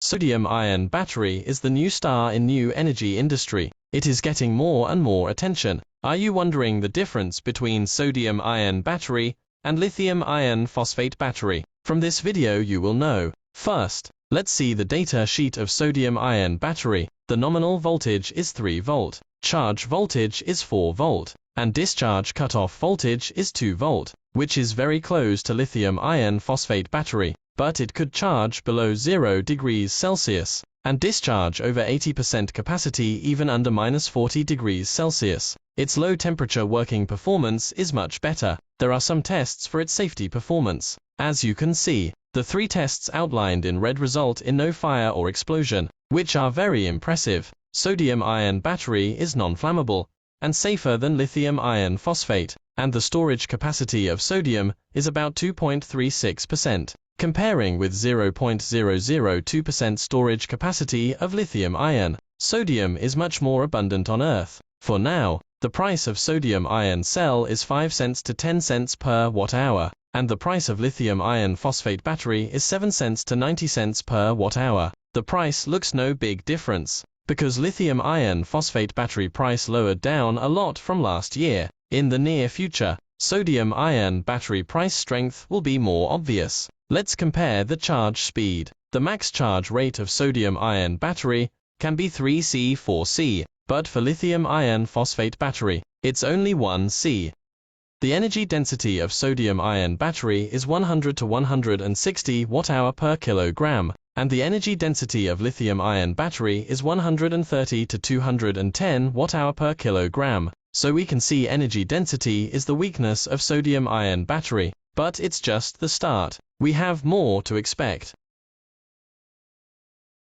Sodium-ion battery is the new star in new energy industry. It is getting more and more attention. Are you wondering the difference between sodium-ion battery and lithium iron phosphate battery? From this video you will know. First, let's see the data sheet of sodium-ion battery. The nominal voltage is 3 volt, charge voltage is 4 volt, and discharge cutoff voltage is 2 volt, which is very close to lithium iron phosphate battery, but it could charge below 0 degrees Celsius, and discharge over 80% capacity even under -40 degrees Celsius. Its low temperature working performance is much better. There are some tests for its safety performance. As you can see, the 3 tests outlined in red result in no fire or explosion, which are very impressive. Sodium-ion battery is non-flammable and safer than lithium iron phosphate, and the storage capacity of sodium is about 2.36%, comparing with 0.002% storage capacity of lithium ion. Sodium is much more abundant on Earth. For now, the price of sodium-ion cell is 5 cents to 10 cents per watt-hour, and the price of lithium iron phosphate battery is 7 cents to 90 cents per watt-hour. The price looks no big difference, because lithium iron phosphate battery price lowered down a lot from last year. In the near future, sodium ion battery price strength will be more obvious. Let's compare the charge speed. The max charge rate of sodium ion battery can be 3C/4C, but for lithium iron phosphate battery, it's only 1C. The energy density of sodium ion battery is 100 to 160 watt-hour per kilogram, and the energy density of lithium ion battery is 130 to 210 watt-hour per kilogram. So we can see energy density is the weakness of sodium ion battery, but it's just the start. We have more to expect.